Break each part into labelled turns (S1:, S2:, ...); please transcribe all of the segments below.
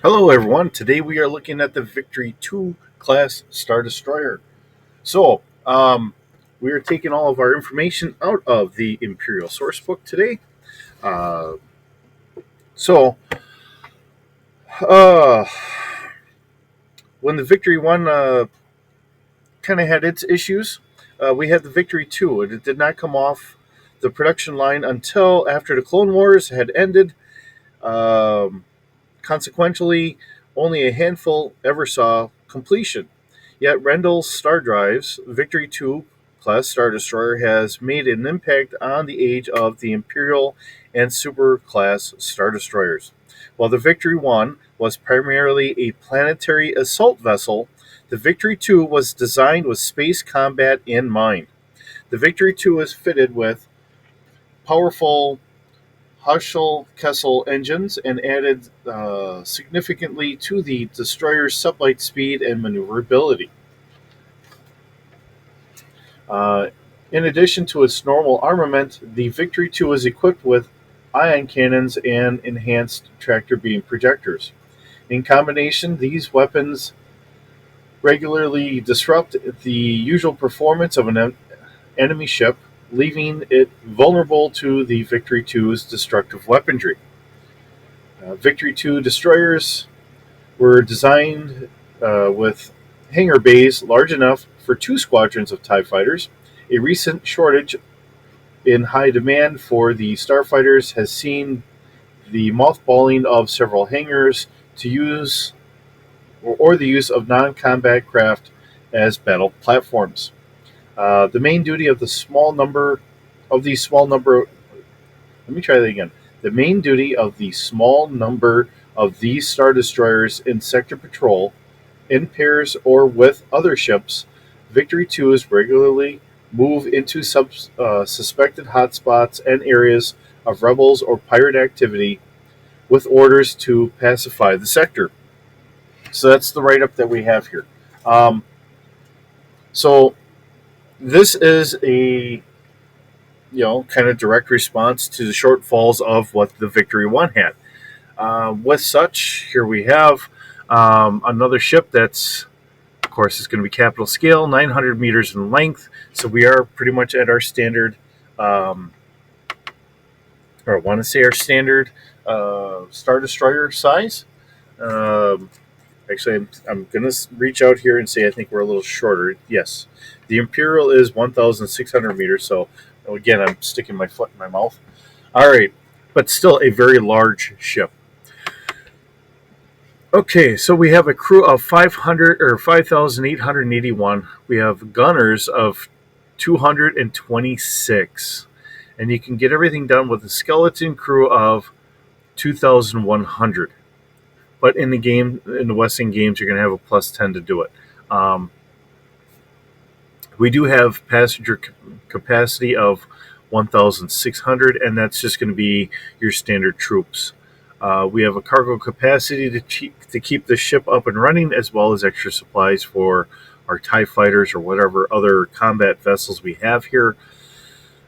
S1: Hello, everyone. Today we are looking at the Victory 2 class Star Destroyer. So, we are taking all of our information out of the Imperial Sourcebook today. Uh, so, uh, when the Victory 1 kind of had its issues, we had the Victory 2, and it did not come off the production line until after the Clone Wars had ended. Um, Consequently, only a handful ever saw completion. Yet Rendell's Star Drive's Victory 2 class Star Destroyer has made an impact on the age of the Imperial and Super class Star Destroyers. While the Victory 1 was primarily a planetary assault vessel, the Victory 2 was designed with space combat in mind. The Victory 2 is fitted with powerful Herschel Kessel engines and added significantly to the destroyer's sublight speed and maneuverability. Uh, in addition to its normal armament, the Victory 2 is equipped with ion cannons and enhanced tractor beam projectors. In combination, these weapons regularly disrupt the usual performance of an enemy ship, leaving it vulnerable to the Victory 2's destructive weaponry. Victory 2 destroyers were designed with hangar bays large enough for two squadrons of TIE fighters. A recent shortage in high demand for the starfighters has seen the mothballing of several hangars to use or the use of non-combat craft as battle platforms. The main duty of the small number of these small number let me try that again. The main duty of the small number of these star destroyers in sector patrol in pairs or with other ships, Victory 2s regularly move into suspected hotspots and areas of rebels or pirate activity with orders to pacify the sector. So that's the write up that we have here. Um, so this is a kind of direct response to the shortfalls of what the Victory 1 had. With such, here we have another ship that's, of course, it's going to be capital scale, 900 meters in length. So we are pretty much at our standard, or I want to say our standard Star Destroyer size. Um, Actually, I'm going to reach out here and say I think we're a little shorter. Yes, the Imperial is 1,600 meters. So again, I'm sticking my foot in my mouth. All right, but still a very large ship. Okay, so we have a crew of 500 or 5,881. We have gunners of 226, and you can get everything done with a skeleton crew of 2,100. But in the Western games, you're going to have a plus 10 to do it. Um, we do have passenger capacity of 1,600, and that's just going to be your standard troops. We have a cargo capacity to keep the ship up and running, as well as extra supplies for our TIE fighters or whatever other combat vessels we have here.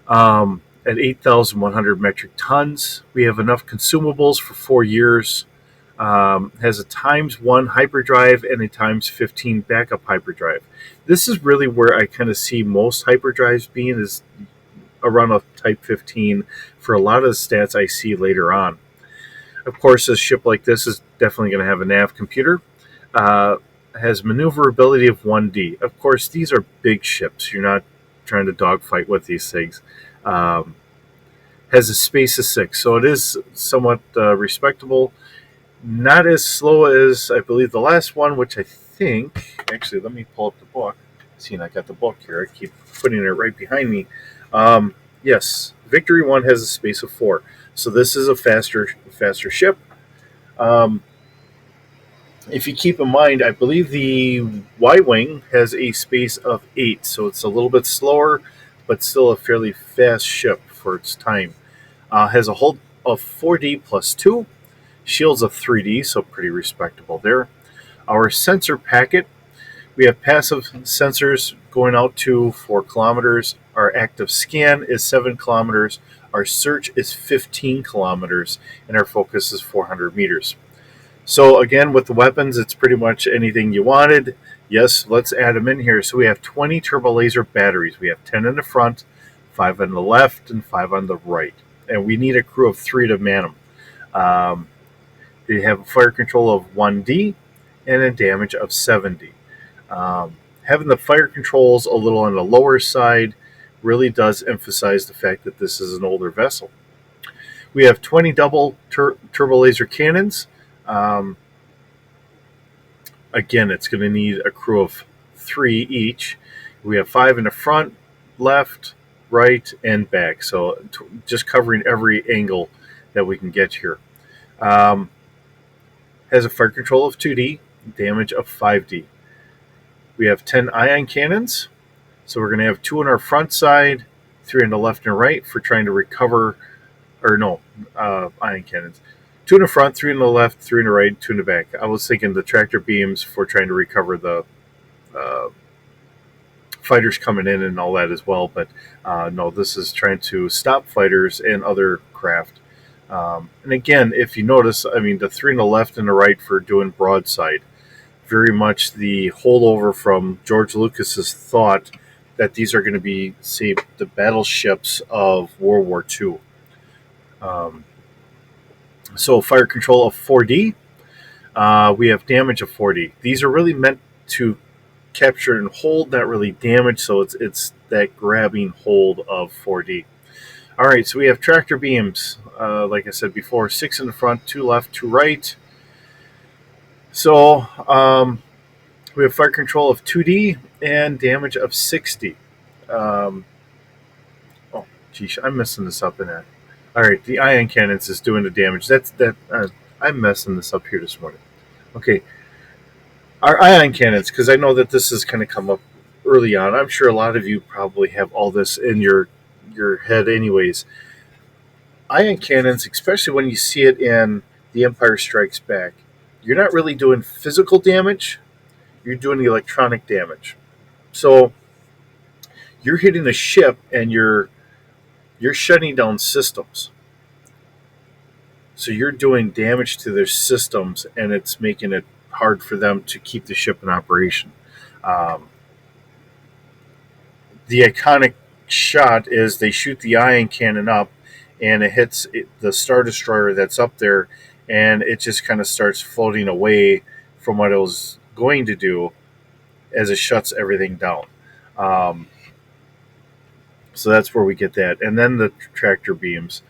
S1: At 8,100 metric tons, we have enough consumables for 4 years. Has a times 1 hyperdrive and a times 15 backup hyperdrive. This is really where I kind of see most hyperdrives being, is around a type 15 for a lot of the stats I see later on. Of course, a ship like this is definitely going to have a nav computer. Has maneuverability of 1D. Of course, these are big ships. You're not trying to dogfight with these things. Has a space of 6, so it is somewhat respectable. Not as slow as, I believe, the last one, which I think... Actually, let me pull up the book. See, I got the book here. I keep putting it right behind me. Yes, Victory 1 has a space of 4. So this is a faster ship. If you keep in mind, I believe the Y-Wing has a space of 8. So it's a little bit slower, but still a fairly fast ship for its time. Has a hull of 4D plus 2. Shields of 3D, so pretty respectable there. Our sensor packet, we have passive sensors going out to 4 kilometers. Our active scan is 7 kilometers. Our search is 15 kilometers, and our focus is 400 meters. So again, with the weapons, it's pretty much anything you wanted. Yes, let's add them in here. So we have 20 turbo laser batteries. We have 10 in the front, 5 on the left, and 5 on the right. And we need a crew of 3 to man them. They have a fire control of 1D and a damage of 70. Having the fire controls a little on the lower side really does emphasize the fact that this is an older vessel. We have 20 double turbo laser cannons. Um, Again, it's going to need a crew of 3 each. We have 5 in the front, left, right, and back. So just covering every angle that we can get here. Um, has a fire control of 2D, damage of 5D. We have 10 ion cannons. So we're going to have 2 on our front side, 3 on the left and right for trying to recover, or no, ion cannons. 2 in the front, 3 in the left, 3 in the right, 2 in the back. I was thinking the tractor beams for trying to recover the uh, fighters coming in and all that as well. But no, this is trying to stop fighters and other craft. And again, if you notice, I mean, the 3 on the left and the right for doing broadside, very much the holdover from George Lucas's thought that these are going to be, say, the battleships of World War II. Um, so fire control of 4D. We have damage of 4D. These are really meant to capture and hold, not really damage. So it's that grabbing hold of 4D. All right, so we have tractor beams. Like I said before, 6 in the front, 2 left, 2 right. So we have fire control of 2D and damage of 60. Um, oh, geez, I'm messing this up in that. All right, the ion cannons is doing the damage. That's that. I'm messing this up here this morning. Okay, our ion cannons, because I know that this has kind of come up early on. I'm sure a lot of you probably have all this in your head, anyways. Ion cannons, especially when you see it in The Empire Strikes Back, you're not really doing physical damage. You're doing the electronic damage. So you're hitting a ship and you're shutting down systems. So you're doing damage to their systems, and it's making it hard for them to keep the ship in operation. Um, the iconic shot is they shoot the ion cannon up, and it hits the Star Destroyer that's up there, and it just kind of starts floating away from what it was going to do as it shuts everything down. Um, So that's where we get that. And then the tractor beams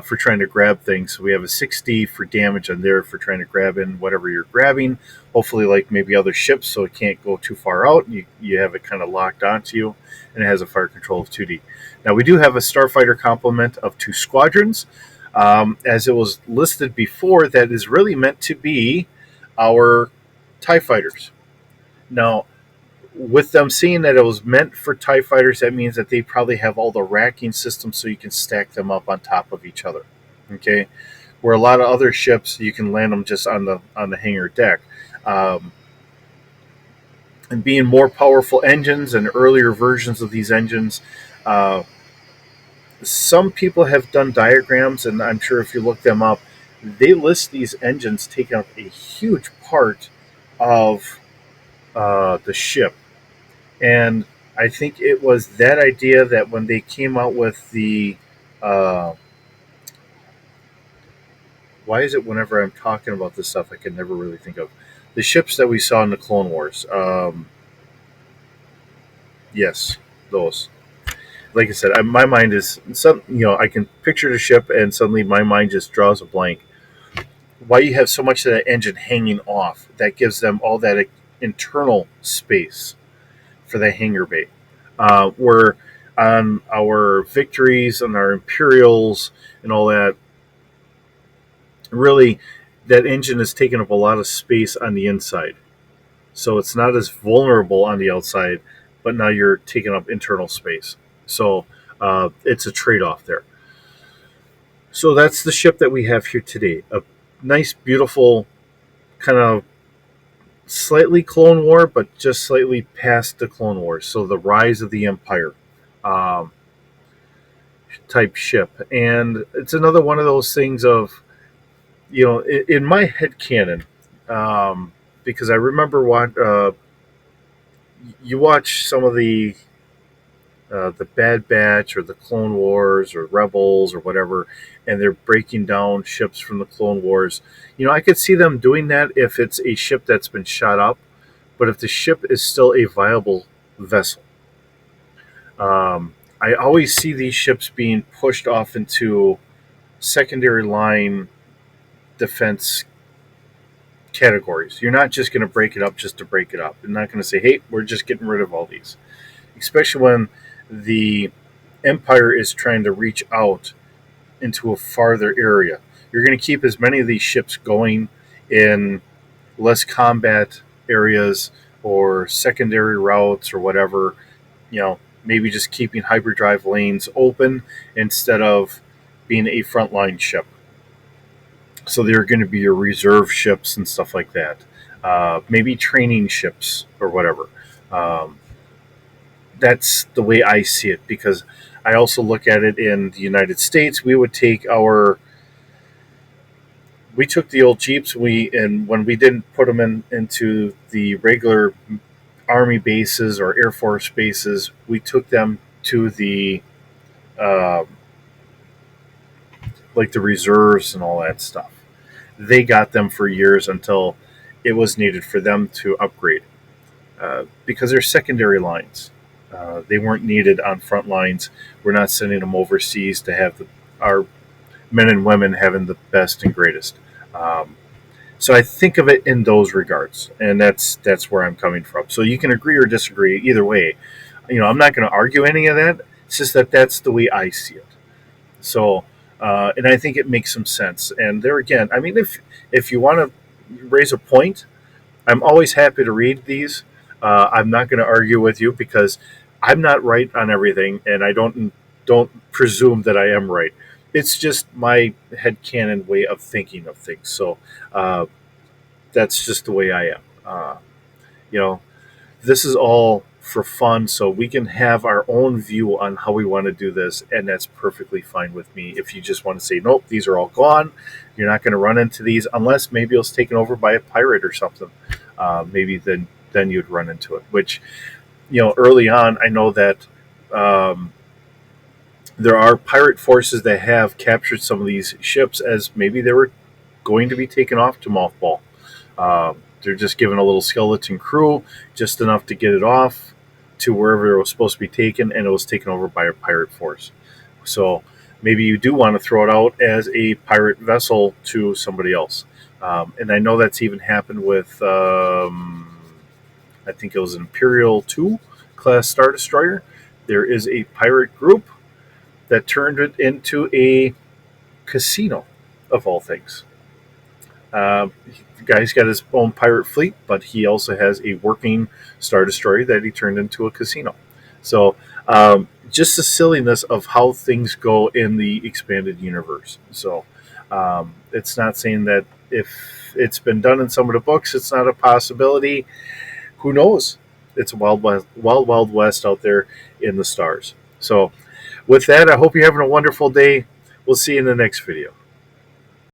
S1: for trying to grab things. So we have a 60 for damage on there for trying to grab in whatever you're grabbing. Hopefully, like maybe other ships, so it can't go too far out. You have it kind of locked onto you, and it has a fire control of 2D. Now, we do have a starfighter complement of 2 squadrons. As it was listed before, that is really meant to be our TIE fighters. Now, with them seeing that it was meant for TIE fighters, that means that they probably have all the racking systems so you can stack them up on top of each other. Okay, where a lot of other ships you can land them just on the hangar deck. Um, and being more powerful engines and earlier versions of these engines, uh, some people have done diagrams, and I'm sure if you look them up, they list these engines taking up a huge part of the ship. And I think it was that idea that when they came out with the uh, why is it whenever I'm talking about this stuff I can never really think of the ships that we saw in the Clone Wars. Yes, those. Like I said, my mind is some. I can picture the ship, and suddenly my mind just draws a blank. Why you have so much of that engine hanging off? That gives them all that internal space for the hangar bay. Where on our victories and our Imperials and all that, really, that engine is taking up a lot of space on the inside. So it's not as vulnerable on the outside, but now you're taking up internal space. So it's a trade off there. So that's the ship that we have here today. A nice, beautiful, kind of slightly Clone War, but just slightly past the Clone War. So the rise of the Empire um, type ship. And it's another one of those things of, in my head canon, Because I remember what you watch some of the Bad Batch or the Clone Wars or Rebels or whatever, and they're breaking down ships from the Clone Wars. I could see them doing that if it's a ship that's been shot up, but if the ship is still a viable vessel. I always see these ships being pushed off into secondary line defense categories. You're not just going to break it up just to break it up. You're not going to say, hey, we're just getting rid of all these. Especially when the Empire is trying to reach out into a farther area. You're going to keep as many of these ships going in less combat areas or secondary routes or whatever. Maybe just keeping hyperdrive lanes open instead of being a frontline ship. So they're going to be your reserve ships and stuff like that. Maybe training ships or whatever. Um, that's the way I see it because I also look at it in the United States. We took the old Jeeps. And when we didn't put them into the regular Army bases or Air Force bases, we took them to the uh, like the reserves and all that stuff. They got them for years until it was needed for them to upgrade because they're secondary lines. They weren't needed on front lines. We're not sending them overseas to have our men and women having the best and greatest. Um, so I think of it in those regards, and that's where I'm coming from. So you can agree or disagree either way. I'm not going to argue any of that. It's just that that's the way I see it. So, and I think it makes some sense. And there again, I mean, if you want to raise a point, I'm always happy to read these. I'm not going to argue with you because I'm not right on everything, and I don't presume that I am right. It's just my headcanon way of thinking of things. So that's just the way I am. You know, this is all for fun, so we can have our own view on how we want to do this, and that's perfectly fine with me. If you just want to say, nope, these are all gone, you're not going to run into these unless maybe it was taken over by a pirate or something. Maybe then you'd run into it. Which, early on, I know that there are pirate forces that have captured some of these ships as maybe they were going to be taken off to mothball. They're just given a little skeleton crew, just enough to get it off to wherever it was supposed to be taken, and it was taken over by a pirate force. So maybe you do want to throw it out as a pirate vessel to somebody else. And I know that's even happened with, I think it was an Imperial 2 class Star Destroyer. There is a pirate group that turned it into a casino, of all things. The guy's got his own pirate fleet, but he also has a working Star Destroyer that he turned into a casino. So, just the silliness of how things go in the expanded universe. So, it's not saying that if it's been done in some of the books, it's not a possibility. Who knows? It's a wild west out there in the stars. So, with that, I hope you're having a wonderful day. We'll see you in the next video.